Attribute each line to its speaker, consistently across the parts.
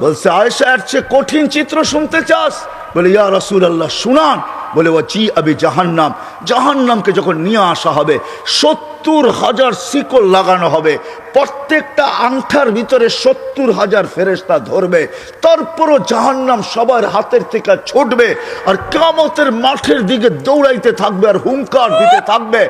Speaker 1: বলছে আয়েশা এর চেয়ে কঠিন চিত্র শুনতে চাস? বলে ইয়া রাসূলুল্লাহ শুনান। বলে ওয়াজি আবি জাহান্নাম, জাহান্নামকে যখন নিয়ে আসা হবে 70,000 শিকল লাগানো হবে, প্রত্যেকটা আংটার ভিতরে 70,000 ফেরেশতা ধরবে, তারপরও জাহান্নাম সবার হাতের থেকে ছুটবে আর কিয়ামতের মাঠের দিকে দৌড়াইতে থাকবে আর হুঙ্কার দিতে থাকবে।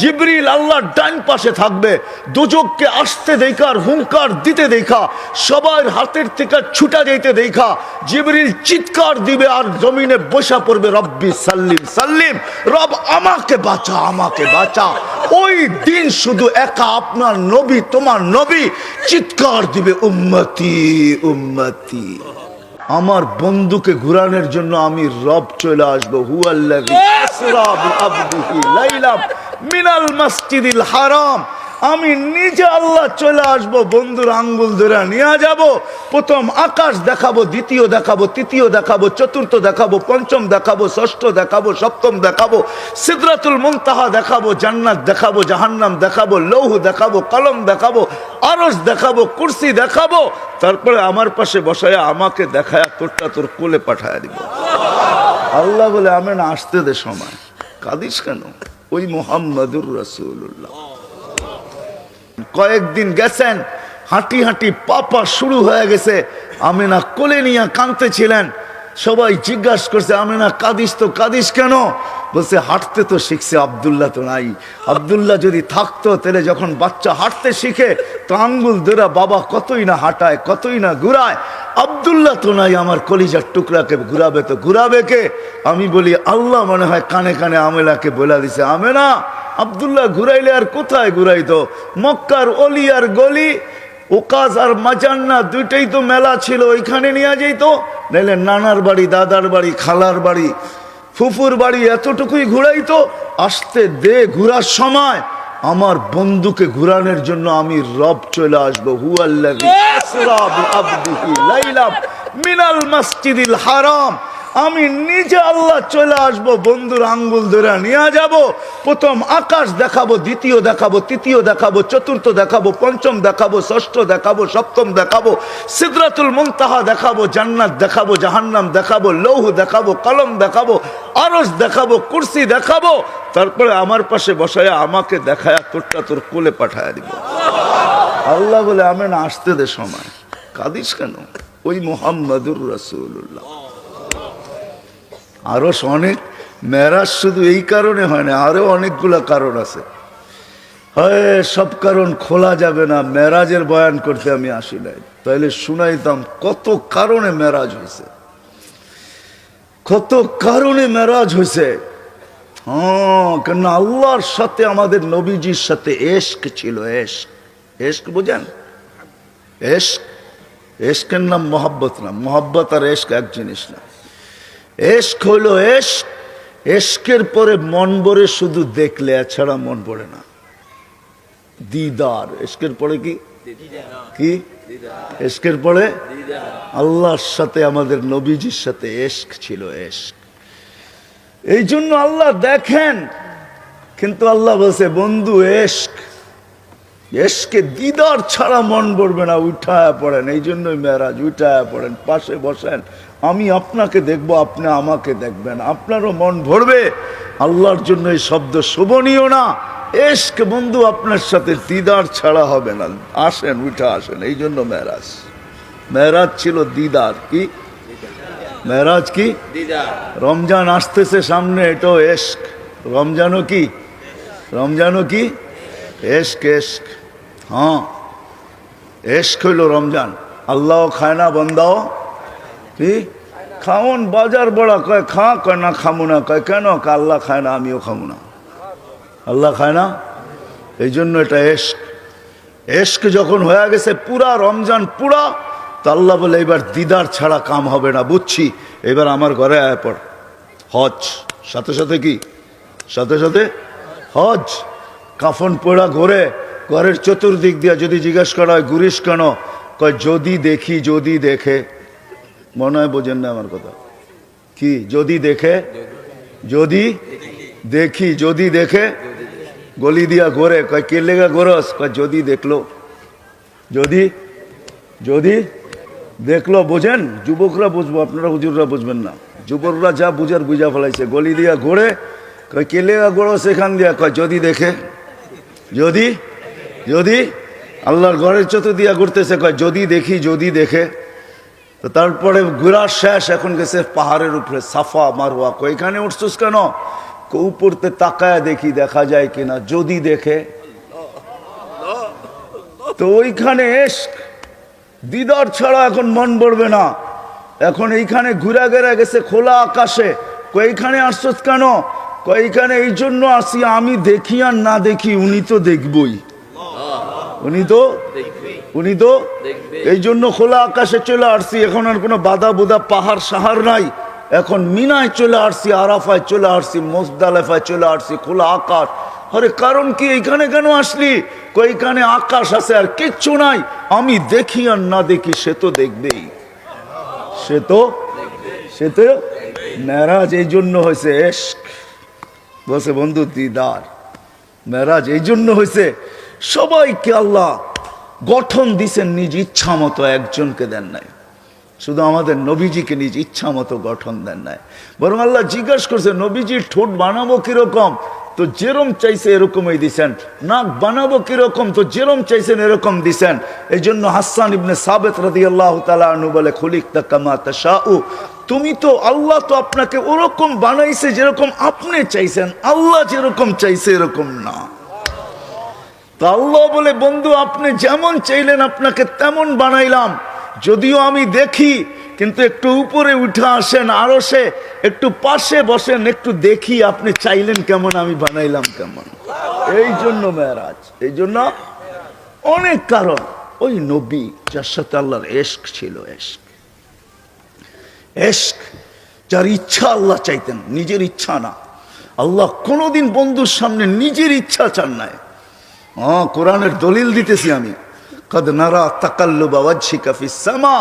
Speaker 1: জিবরিল আল্লাহর ডান পাশে থাকবে, দোজখকে আসতে দেখা আর হুঙ্কার দিতে দেখা, সবার হাতের থেকে ছুটা যাইতে দেখা জিবরিল চিৎকার দিবে আর জমিনে বসা পড়বে, রব্বি সাল্লিম সাল্লিম, রব আমাকে বাঁচা, আমাকে বাঁচা। ওই দিন শুধু একা আপনার নবী, তোমার নবী চিৎকার দিবে উম্মতি উম্মতি। আমার বন্ধুকে ঘুরানোর জন্য আমি রব চলে আসবো। হুয়াল্লাযী আসরা বিআবদিহি লাইলাম মিনাল মাসজিদিল হারাম, আমি নিজে আল্লাহ চলে আসবো, বন্ধুর আঙ্গুল ধরে নিয়ে যাব। প্রথম আকাশ দেখাবো, দ্বিতীয় দেখাবো, তৃতীয় দেখাবো, চতুর্থ দেখাবো, পঞ্চম দেখাবো, ষষ্ঠ দেখাবো, সপ্তম দেখাবো, সিদরাতুল মুনতাহা দেখাবো, জান্নাত দেখাবো, জাহান্নাম দেখাবো, লৌহ দেখাবো, কলম দেখাবো, আরশ দেখাবো, কুরসি দেখাবো। তারপরে আমার পাশে বসায় আমাকে দেখায় তোরটা তোর কোলে পাঠায় দিব। আল্লাহ বলে আমি না আসতে দে সময়, কাঁদিস কেন? ওই মুহাম্মাদুর রাসূলুল্লাহ কয়েকদিন গেছেন, হাঁটি হাঁটি পাপা শুরু হয়ে গেছে। আমিনা কোলে নিয়ে কাঁদতেছিলেন। সবাই জিজ্ঞাসা করছে আমিনা কাঁদিস তো, কাঁদিস কেন? বলছে হাঁটতে তো শিখছে, আব্দুল্লাহ তো নাই। আব্দুল্লাহ যদি থাকতো তাহলে যখন বাচ্চা হাঁটতে শিখে তো আঙ্গুল ধরা বাবা কতই না হাঁটায়, কতই না ঘুরায়। আব্দুল্লাহ তো নাই, আমার কলিজার টুকরাকে ঘুরাবে তো ঘুরাবে কে? আমি বলি আল্লাহ মনে হয় কানে কানে আমেলাকে বলে দিছে, আমেনা আব্দুল্লাহ ঘুরাইলে আর কোথায় ঘুরাইতো? মক্কার অলি আর গলি, ওকাজ আর মাজান্না দুইটাই তো মেলা ছিল, ওইখানে নিয়ে যেত। নাইলে নানার বাড়ি, দাদার বাড়ি, খালার বাড়ি, ফুফুর বাড়ি, এতটুকুই ঘুরাইতো। আসতে দে, ঘুরার সময় আমার বন্ধুকে ঘুরানোর জন্য আমি রব চলে আসবো। হুয়াল্লাযী আসরা বিআবদিহি লাইলাম মিনাল মাসজিদিল হারাম, আমি নিজে আল্লাহ চলে আসবো, বন্ধুর আঙ্গুল ধরে নিয়ে যাব। প্রথম আকাশ দেখাবো, দ্বিতীয় দেখাবো, তৃতীয় দেখাবো, চতুর্থ দেখাবো, পঞ্চম দেখাবো, ষষ্ঠ দেখাবো, সপ্তম দেখাবো, সিদরাতুল মুনতাহা দেখাবো, জান্নাত দেখাবো, জাহান্নাম দেখাবো, লৌহ দেখাবো, কলম দেখাবো, আরশ দেখাবো, কুরসি দেখাবো। তারপরে আমার পাশে বসায় আমাকে দেখায় তোরটা তোর কোলে পাঠায় দিব। আল্লাহ বলে আমি না আসতে দে সময়, কাঁদিস কেন? ওই মুহাম্মাদুর রাসূলুল্লাহ। আরো অনেক মেরাজ শুধু এই কারণে হয় না, আরো অনেকগুলা কারণ আছে। হয় সব কারণ খোলা যাবে না, মেরাজের বয়ান করতে আমি আসি নাই, তাইলে শুনাইতাম কত কারণে মেরাজ হয়েছে, কত কারণে মেরাজ হয়েছে। হ্যাঁ, কেন আল্লাহর সাথে আমাদের নবীজির সাথে এশক ছিল। এশক, এশক বোঝেন? এশক, এশকের নাম মোহাব্বত না, মোহাব্বত আর এশক এক জিনিস না। এশক হইলো এশক, এশকের পরে মন ভরে শুধু দেখলে, এছাড়া মন ভরে না। দিদার, এশকের পরে কি কি? এশকের পরে আল্লাহর সাথে আমাদের নবীজির সাথে এশক ছিল, এশক। এই জন্য আল্লাহ দেখেন, কিন্তু আল্লাহ বলছে বন্ধু এশক, এশকে দিদার ছাড়া মন ভরবে না, উঠায় পড়েন। এই জন্যই মেরাজ, উঠায় পড়েন, পাশে বসেন, আমি আপনাকে দেখবো, আপনি আমাকে দেখবেন, আপনারও মন ভরবে। আল্লাহর জন্য এই শব্দ শোভনীয় না? এশক বন্ধু আপনার সাথে দিদার ছাড়া হবে না, আসেন, উঠে আসেন। এই জন্য মেরাজ, মেরাজ ছিল দিদার। কি মেরাজ? কি রমজান আসতেছে সামনে, এটাও এশক। রমজানও কি? রমজানও কি? এশক, এশক। হ্যাঁ, এশক হইল রমজান। আল্লাহ খায় না, বন্দাও কি খাওন? বাজার বড়া কয় খা, কয় না খামু না। কয় কেন? আল্লাহ খায় না, আমিও খামু না। আল্লাহ খায় না, এই জন্য এটা এশক। এশক যখন হয়ে গেছে পুরা রমজান পুরা, তো আল্লাহ বলে এবার দিদার ছাড়া কাম হবে না, বুঝছি, এবার আমার ঘরে আয় পড়। হজ সাথে সাথে কি? সাথে সাথে হজ। কাফন পোড়া ঘরে, ঘরের চতুর্দিক দিয়া যদি জিজ্ঞেস করা হয় ঘুরিস কেন? কয় যদি দেখি, যদি দেখে। মনে হয় বোঝেন না আমার কথা। কি যদি দেখে? যদি দেখি, যদি দেখে। গলি দিয়া ঘরে, কয় কে লেগা ঘোরস? কয় যদি দেখলো। যদি, যদি দেখলো বোঝেন, যুবকরা বুঝবো, আপনারা হুজুররা বুঝবেন না। যুবকরা যা বুঝার বুঝা ফেলাইছে, গলি দিয়া ঘোরে, কয় কেলে গোড়ো সেখান দিয়া, কয় যদি দেখে, যদি যদি আল্লাহর ঘরের চতুর দিয়া ঘুরতেছে, কয় যদি দেখি, যদি দেখে। তো তারপরে ঘোরার শেষ, এখন গেছে পাহাড়ের উপরে সাফা মারওয়া, কয় এখানে উঠছিস কেন? উপরতে তাকায় দেখি দেখা যায় কিনা, যদি দেখে। তো ওইখানে এশক দিদার ছাড়া এখন মন ভরবে না। এখন এইখানে ঘুরা গেরা গেছে খোলা আকাশে, কয়খানে আসছস কেন? কয়খানে এই জন্য আসি, আমি দেখি আর না দেখি উনি তো দেখবই, উনি তো এই জন্য খোলা আকাশে চলে আসছি। এখন আর কোনো বাধা বোধা পাহাড় সাহার নাই। এখন মিনায় চলে আসছি, আরাফায় চলে আসছি, মুজদালিফায় চলে আসছি, খোলা আকাশ। আরে কারণ কি এইখানে কেন আসলি? কইখানে আকাশ আছে আর কিচ্ছু নাই, আমি দেখি আর না দেখি সে তো দেখবেই, সে তো মেরাজ এই জন্য হয়েছে এশক। বলছে বন্ধু দিদার, মেরাজ এই জন্য হয়েছে। সবাইকে আল্লাহ গঠন দিছেন নিজ ইচ্ছা মতো, একজনকে দেন নাই। শুধু আমাদের নবীজিকে নিজ ইচ্ছা মতো গঠন দেন নাই, বরং আল্লাহ জিজ্ঞাসা করছে নবীজির ঠোঁট বানাবো কিরকম? তো যেরম চাইছে এরকমই দিছেন। নাক বানাবো কিরকম? তো যেরম চাইছেন এরকম দিছেন। এই জন্য হাসান ইবনে সাবিত রাদিয়াল্লাহু তাআলা আনহু বলে, খুলিকতা কামা তাশাউ, তুমি তো, আল্লাহ তো আপনাকে ওরকম বানাইছে যেরকম আপনি চাইছেন, আল্লাহ যেরকম চাইছে এরকম না। তো আল্লাহ বলে, বন্ধু আপনি যেমন চাইলেন আপনাকে তেমন বানাইলাম। যদিও আমি দেখি, কিন্তু একটু উপরে উঠে আসেন, আরো সে একটু পাশে বসেন, একটু দেখি আপনি চাইলেন কেমন, আমি বানাইলাম কেমন। এই জন্য মেরাজ, এই জন্য অনেক কারণ। ওই নবী যার সাথে আল্লাহর এশক ছিল, এশক যার ইচ্ছা আল্লাহ চাইতেন, নিজের ইচ্ছা না। আল্লাহ কোনোদিন বন্ধুর সামনে নিজের ইচ্ছা চান নাই। কোরআনের দলিল দিতেছি আমি। কদ নারা তাকাল্লুবা ওয়াজহিকা ফিস সামা,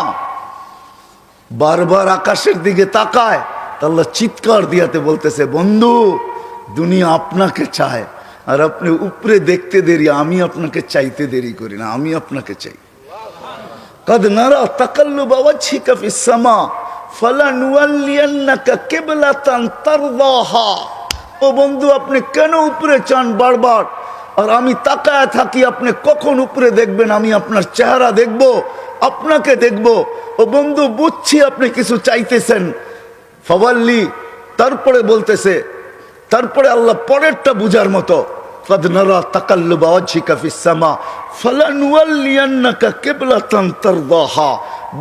Speaker 1: বারবার আকাশের দিকে তাকায়। আল্লাহ চিৎকার দিয়াতে বলতেছে, বন্ধু দুনিয়া আপনাকে চায়, আর আপনি উপরে দেখতে দেরি, আমি আপনাকে চাইতে দেরি করি না, আমি আপনাকে চাই। কদ নারা তাকাল্লুবা ওয়াজহিকা ফিস সামা ফালানুওয়াল্লিয়ান্নাকা কিবলাতান তারদাহা। ও বন্ধু আপনি কেন উপরে চান বারবার, আর আমি তাকায় থাকি আপনি কখন উপরে দেখবেন? আমি আপনার চেহারা দেখব, আপনাকে দেখব। ও বন্ধু বুঝছি আপনি কিছু চাইতেছেন, ফাওয়াল্লি। তারপরে বলতেছে, তারপরে আল্লাহ পরেরটা বুঝার মতো, কদ নারা তাকাল্লুবা ওয়াজহিকা ফিস সামা ফালানুওয়াল্লিয়ান্নাকা কিবলাতান তারদাহা।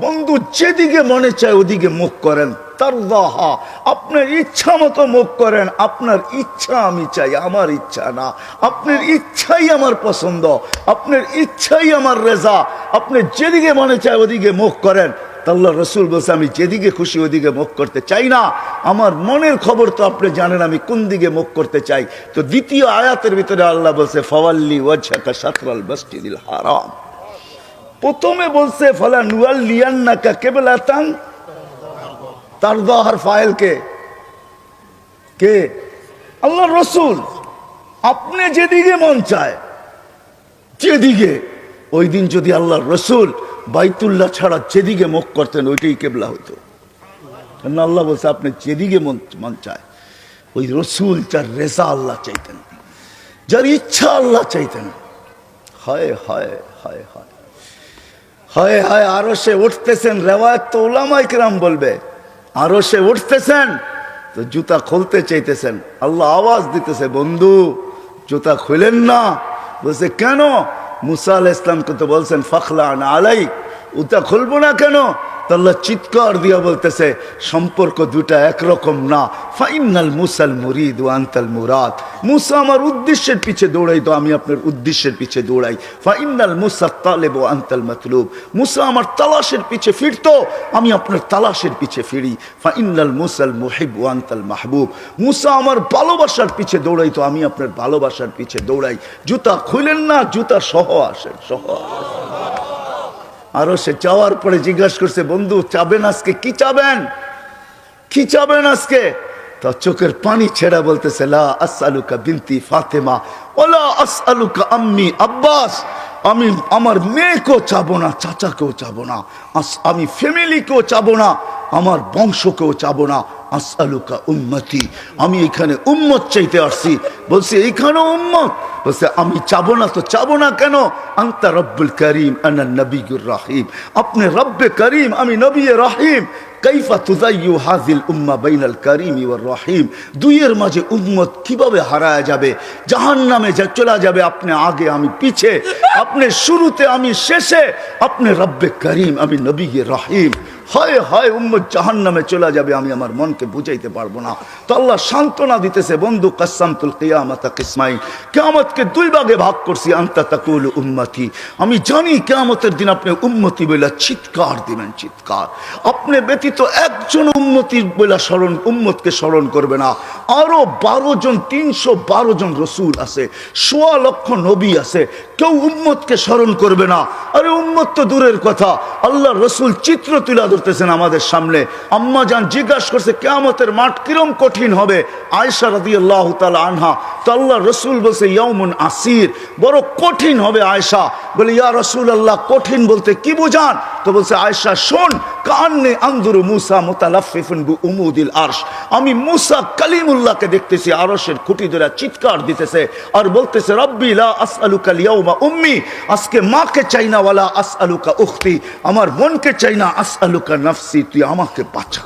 Speaker 1: বন্ধু যেদিকে মনে চায় ওদিকে মুখ করেন, তারদাহা, আপনার ইচ্ছা মতো মুখ করেন। আপনার ইচ্ছা আমি চাই, আমার ইচ্ছা না। আপনার ইচ্ছাই আমার পছন্দ, আপনার ইচ্ছাই আমার রেজা। আপনি যেদিকে মনে চায় ওদিকে মুখ করেন। আল্লাহ রসুল বলছে, আমি যেদিকে খুশি ওদিকে মুখ করতে চাই না। আমার মনের খবর তো আপনি জানেন আমি কোন দিকে মুখ করতে চাই। তো দ্বিতীয় আয়াতের ভিতরে আল্লাহ বলছে, ফাওয়াল্লি ওয়াজহাকা শাতরাল মাসজিদিল হারাম। প্রথমে বলছে ফালানুওয়াল্লিয়ান্নাকা কিবলাতান তারদাহার ফাইল কে? আল্লাহ রসুল। আপনি যেদিকে মন চায়, যেদিকে, ওই দিন যদি আল্লাহ রসুল বাইতুল্লাহ ছাড়া যেদিকে মুখ করতেন ওইটাই কেবলা হইতো। আল্লাহ বলছে আপনি যেদিকে মন চায়, ওই রসুল যার রেজা আল্লাহ চাইতেন, যার ইচ্ছা আল্লাহ চাইতেন। হায় হায় হায় হায় হায় হায়। আরো সে উঠতেছেন, রেওয়ায়াত তো উলামায়ে কেরাম বলবে, আরো সে উঠতেছেন তো জুতা খুলতে চাইতেছেন। আল্লাহ আওয়াজ দিতেছে, বন্ধু জুতা খুলেন না। বলছে কেন? মুসা আলাইহিস সালামকে তো বলছেন ফাখলান আলাইক, জুতা খুলবো না কেন? আল্লাহ চিৎকার দিয়া বলতেছে, সম্পর্ক দুটা একরকম না। ফাইনাল মুসাল মুরিদ ওয়া আনতাল মুরাদ। মুসা আমার উদ্দেশ্যের পিছে দৌড়াই, তো আমি আপনার উদ্দেশ্যের পিছে দৌড়াই। ফাইনাল মুসা তালেব ওয়া আনতাল মাতলুব। মুসা আমার তালাশের পিছে ফিরতো, আমি আপনার তালাশের পিছে ফিরি। ফাইনাল মুসাল মুহিব ওয়া আনতাল মাহবুব। মুসা আমার ভালোবাসার পিছে দৌড়াইতো, আমি আপনার ভালোবাসার পিছে দৌড়াই। জুতা খুলেন না, জুতা সহ আসেন, সহ আসেন। আরো সে যাওয়ার পরে জিজ্ঞাসা করছে, বন্ধু চাবেন আজকে? কি চাবেন, কি চাবেন আজকে? তা চোখের পানি ছেড়া বলতেছে, লা আসআলুকা বিনতি ফাতেমা ওয়ালা আসআলুকা আম্মি আব্বাস। আমি আমার মেয়েকেও চাবো না, চাচাকেও চাবো না, আমি ফ্যামিলিকেও চাবো না, আমার বংশকেও চাবো না। আসআলুকা উম্মতি, আমি এখানে উম্মত চাইতে আসছি। বলছে এইখানেও উম্মত? বলছে আমি চাবো না তো চাবো না কেন? আনতা রব্বুল করিম আনা নবিয়ুর রহিম, আপনি রব্বে করিম, আমি নবী রহিম। কাইফা তুযায়্যু হাযিল উম্মাহ বাইনাল কারীমি ওয়ার রহিম, দুইয়ের মাঝে উম্মত কিভাবে হারায়া যাবে, জাহান্নামে যা চলে যাবে, আপনি আগে আমি পিছে, আপনি শুরুতে আমি শেষে, আপনি রব্বে করিম আমি নবী রহিম। হয় হয় উম্মত জাহান্নামে চলে যাবে, আমি আমার মনকে বুঝাইতে পারবো না। তো আল্লাহ সান্ত্বনা দিতেছে, বন্ধু কাসসামতুল কিয়ামাতা কিসমাইন, কিয়ামতকে দুই ভাগে ভাগ করছি। আনতা তাকুলু উম্মতি, আমি জানি কিয়ামতের দিন আপনি উম্মতি বলে চিৎকার দিবেন, চিৎকার। আপনি ব্যতীত একজন উম্মতির বলে স্মরণ, উম্মতকে স্মরণ করবে না। আরো 12 জন, 312 জন রসুল আছে, 1.25 লক্ষ নবী আছে, কেউ উম্মতকে স্মরণ করবে না। আরে উম্মত তো দূরের কথা, আল্লাহ রসুল চিত্র তুলে ধরতেছেন আমাদের সামনে। আম্মা জান জিজ্ঞাসা করছে কিয়ামতের মাঠ কিরম কঠিন হবে, আয়েশা রাদিয়াল্লাহু তাআলা আনহা। তো আল্লাহ রসুল বলছে ইয়াউমুন আসির, বড় কঠিন হবে। আয়েশা বলে ইয়া রাসূলুল্লাহ, কঠিন বলতে কি বুঝান? তো বলছে আয়েশা শোন, কান্নে আনজুরু মুসা মুতালাফফিফুন বিউমুদিল আরশ, আমি মুসা কালিমুল্লাহকে দেখতেছি আরশের খুঁটি ধরে চিৎকার দিতেছে আর বলতেছে রব্বি লা আসআলুকা আল-ইয়াউমা উম্মি, আজকে মাকে চাই না, ওয়ালা আসআলুকা উখতি, আমার বোনকে চাই না, আসআলুকা নাফসি, তুই আমাকে বাঁচা।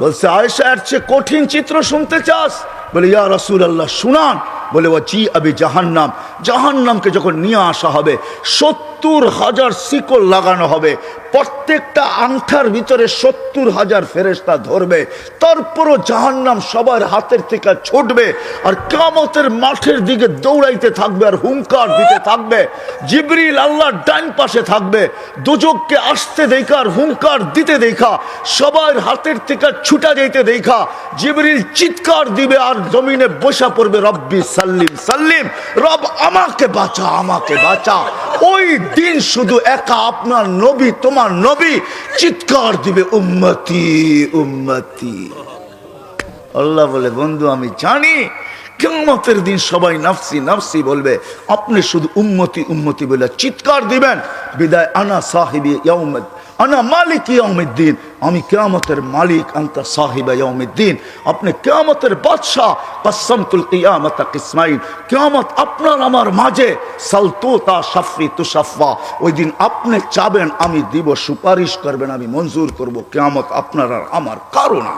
Speaker 1: বলছে আয়েশা এর চেয়ে কঠিন চিত্র শুনতে চাস? বলে ইয়া রাসূলুল্লাহ শুনান। বলে ওয়াজি আবি জাহান্নাম, জাহান্নামকে যখন নিয়ে আসা হবে 70,000 শিকল লাগানো হবে, প্রত্যেকটা আংটার ভিতরে 70,000 ফেরেশতা ধরবে, তারপরও জাহান্নাম সবার হাতের থেকে ছুটবে আর কিয়ামতের মাঠের দিকে দৌড়াইতে থাকবে আর হুঙ্কার দিতে থাকবে। জিবরিল আল্লাহর ডান পাশে থাকবে, দোজখকে আসতে দেখা আর হুঙ্কার দিতে দেখা, সবার হাতের থেকে ছুটা যাইতে দেখা জিবরিল চিৎকার দিবে আর জমিনে বসা পড়বে, রব্বি সাল্লিম সাল্লিম, রব আমাকে বাঁচা, আমাকে বাঁচা। ওই দিন শুধু একা আপনার নবী, তোমার নবী চিৎকার দিবে উম্মতি উম্মতি। আল্লাহ বলে বন্ধু আমি জানি কিয়ামতের দিন সবাই নাফসি নাফসি বলবে, আপনি শুধু উম্মতি উম্মতি বলে চিৎকার দিবেন। বিদায় আনা সাহিবি ইয়াউমিদ, আনা মালিক ইয়াউমিদ্দিন, আমি কিয়ামতের মালিক, আনতা সাহিবা ইয়াউমিদ্দিন, আপনি কিয়ামতের বাদশা। কাসসামতুল কিয়ামাতা কিসমাইন, কিয়ামত আপনার আমার মাঝে, সালতুতা শাফি তুশাফা, ওই দিন আপনি চাবেন আমি দিব, সুপারিশ করবেন আমি মঞ্জুর করব, কিয়ামত আপনার আর আমার কারো না।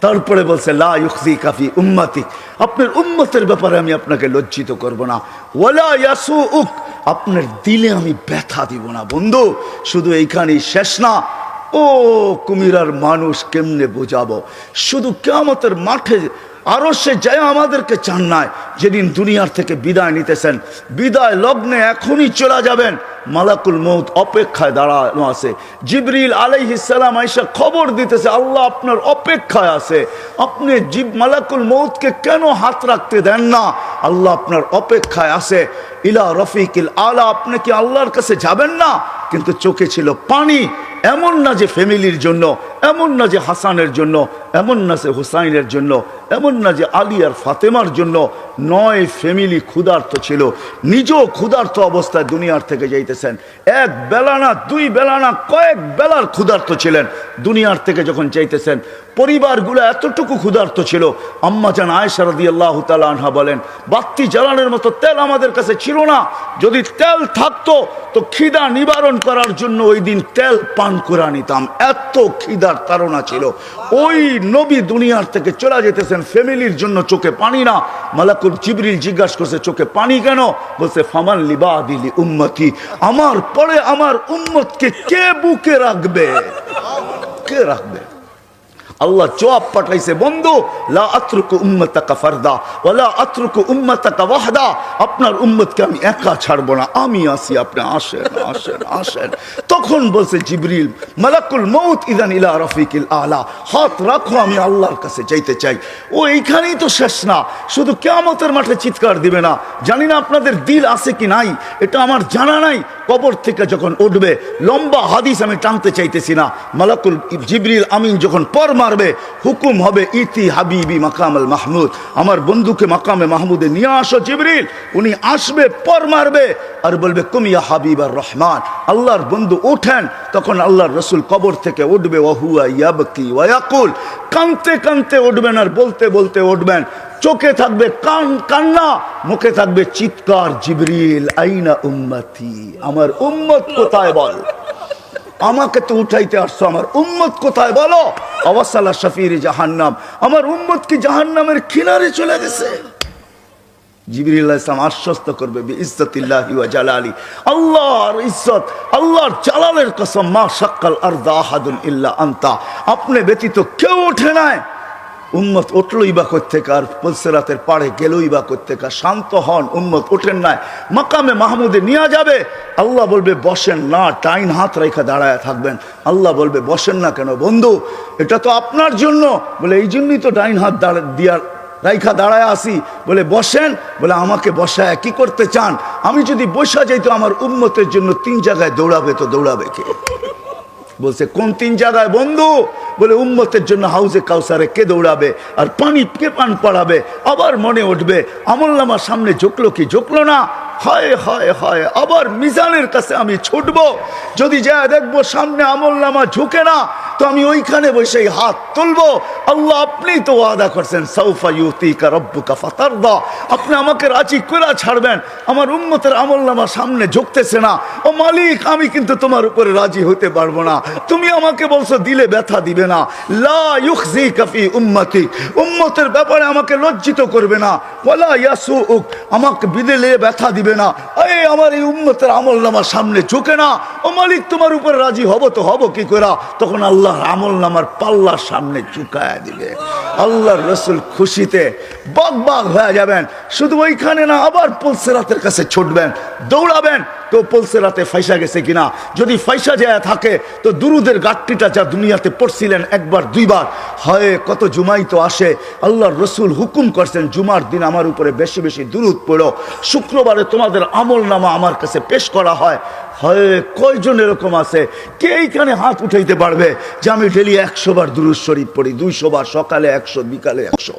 Speaker 1: তারপরে বলছে লা ইউখজিকা ফি উম্মতি, আপনার উম্মতের ব্যাপারে আমি আপনাকে লজ্জিত করব না। ওয়ালা ইয়াসুউক, আপনার দিলে আমি ব্যথা দিব না। বন্ধু শুধু এইখানেই শেষ না, ও কুমিরার মানুষ কেমনে বোঝাবো, শুধু কিয়ামতের মাঠে আরো সে যায় আমাদেরকে চান নাই, যেদিন দুনিয়ার থেকে বিদায় নিতেছেন, বিদায় লগ্নে এখনই চলে যাবেন, মালাকুল মউত অপেক্ষায় দাঁড়ানো আছে। জিবরিল আলাইহিস সালাম আয়েশা খবর দিতেছে আল্লাহ আপনার অপেক্ষায় আছে, আপনি মালাকুল মউতকে কেন হাত রাখতে দেন না? আল্লাহ আপনার অপেক্ষায় আছে। ইলা রফিকিল আলা, আপনি কি আল্লাহর কাছে যাবেন না? কিন্তু চোখে ছিল পানি। এমন না যে ফ্যামিলির জন্য, এমন না যে হাসানের জন্য, এমন না যে হুসাইনের জন্য, এমন না যে আলী আর ফাতেমার জন্য, 9 ফ্যামিলি ক্ষুধার্ত ছিল, নিজেও ক্ষুধার্ত অবস্থায় দুনিয়ার থেকে যাইতেছেন। এক বেলা না, 2 বেলা না, কয়েক বেলার ক্ষুধার্ত ছিলেন। দুনিয়ার থেকে যখন চাইতেছেন, পরিবারগুলো এতটুকু ক্ষুধার্ত ছিল। আম্মা জান আয়েশা রাদিয়াল্লাহু তাআলা আনহা বলেন, বাতি জ্বালানোর মতো তেল আমাদের কাছে ছিল না, যদি তেল থাকতো তো খিদা নিবারণ করার জন্য ওই দিন তেল পান করে নিতাম, এত খিদার তাড়না ছিল। ওই নবী দুনিয়ার থেকে চলে যেতেছেন, ফ্যামিলির জন্য চোখে পানি না। মালাকুল জিবরিল জিজ্ঞাসা করছে চোখে পানি কেন? বলছে ফামান লিবাদিলি উম্মতি, আমার পরে আমার উম্মতকে কে বুকে রাখবে, কে রাখবে? আল্লাহ জবাব পাঠাইছে, বন্ধু লা আতরুকু উম্মাতাকা ফারদা ওয়ালা আতরুকু উম্মাতাকা ওয়াহদা, আপনার উম্মতকে আমি একা ছাড়বো না, আমি আসি, আপনি আসেন আসেন আসেন। তখন বলছে জিবরিল মালাকুল মউত ইদান ইলা রফিকিল আলা, হাত রাখো, আমি আল্লাহর কাছে যাইতে চাই। ও এইখানেই তো শেষ না, শুধু কিয়ামতের মাঠে চিৎকার দিবে না। জানি না আপনাদের দিল আছে কি নাই, এটা আমার জানা নাই। কবর থেকে যখন উঠবে, লম্বা হাদিস আমি টানতে চাইতেছি না, মালাকুল জিবরিল আমিন যখন পরমা মারবে, হুকুম হবে ইতি হাবিবি মাকাম আল মাহমুদ, আমার বন্ধুকে মাকামে মাহমুদে নিয়ে আসো জিবরিল। উনি আসবে, পর মারবে আর বলবে কুমিয়া হাবিব আর রহমান, আল্লাহর বন্ধু ওঠেন। তখন আল্লাহর রসুল কবর থেকে উঠবে, ওয়াহুয়া ইয়াবকি ওয়া ইয়াকুল, কানতে কানতে উঠবেন আর বলতে বলতে উঠবেন। চোখে থাকবে কান্না, মুখে থাকবে চিৎকার, জিবরিল আইনা উম্মতি, আমার উম্মত কোথায় বল, আমাকে তো উঠাইতে আসছো, আমার উম্মত কোথায় বলো। আওয়াসালা শাফির জাহান্নাম, আমার উম্মত কি জাহান্নামের কিনারে চলে গেছে। জিবরিল আলাইহিস সালাম আশ্বস্ত করবে বিইজ্জতিল্লাহি ওয়া জালালি, আল্লাহর ইজ্জত, আল্লাহর জালালের কসম, মা শাক্কাল আরদা আহাদুন ইল্লা আনতা, আপনি ব্যতীত কেউ ওঠে নাই। উম্মত উঠলই বা কোত্থেকে, আর পুলসিরাতের পাড়ে গেলই বা কোত্থেকে। শান্ত হন, উম্মত ওঠেন নাই, মাকামে মাহমুদে নিয়ে যাবে। আল্লাহ বলবে বসেন না, ডাইন হাত রেখে দাঁড়ায় থাকবেন। আল্লাহ বলবে বসেন না কেন বন্ধু, এটা তো আপনার জন্য। বলে এই জন্যই তো ডাইন হাত দিয়া রাইখা দাঁড়ায় আসি। বলে বসেন। বলে আমাকে বসায় কি করতে চান? আমি যদি বসা যাইতো আমার উম্মতের জন্য 3 জায়গায় দৌড়াবে, তো দৌড়াবে কে? বলছে কোন 3 জায়গায় বন্ধু? বলে উম্মতের জন্য হাউজে কাউসারে কে দৌড়াবে, আর পানি কে পান পড়াবে। আবার মনে উঠবে আমলনামার সামনে ঝুঁকলো কি ঝুঁকলো না, হায় হায় হায়, আবার মিজানের কাছে আমি ছুটবো, যদি যা দেখবো সামনে আমলনামা ঝুঁকে না, তো আমি ওইখানে বসে হাত তুলবো। আল্লাহ আপনি তো ওয়াদা করছেন সাউফা ইউতিকা রাব্বুকা ফাতারদা, আপনি আমাকে রাজি করে ছাড়বেন। আমার উম্মতের আমলনামা সামনে ঝুঁকতেছে না, ও মালিক আমি কিন্তু তোমার উপরে রাজি হতে পারবো না। তুমি আমাকে বলছো দিলে ব্যথা দিবে না, লা ইউখজিকা ফি উম্মতি, উম্মতের ব্যাপারে আমাকে লজ্জিত করবে না, ওয়ালা ইয়াসুউক, আমাকে বিদেলে ব্যথা দিবে না। এই আমার এই উম্মতের আমলনামার সামনে ঝুঁকে না, ও মালিক তোমার উপরে রাজি হব তো হব কি করে? তখন আল্লাহর আমলনামার পাল্লার সামনে ঝুঁকায় দিবে। আল্লাহর রসুল খুশিতে বাগ হয়ে যাবেন। শুধু ওইখানে না, আবার পুলসিরাতের কাছে ছুটবেন, দৌড়াবেন। তো পুলসিরাতে ফাইসা গেছে কিনা, যদি ফাইসা যায় থাকে তো দুরুদের গাট্টিটা যা দুনিয়াতে পড়ছিলেন একবার দুইবার, হয় কত জুমাই তো আসে। আল্লাহর রসুল হুকুম করছেন জুমার দিন আমার উপরে বেশি বেশি দুরুদ পড়ো, শুক্রবারে তোমাদের আমলনামা আমার কাছে পেশ করা হয়। হয় কয়জন এরকম আছে কে এইখানে হাত উঠাইতে পারবে যে আমি ডেলি 100 বার দুরুদ শরীফ পড়ি, 200 বার, সকালে 100, বিকালে 100?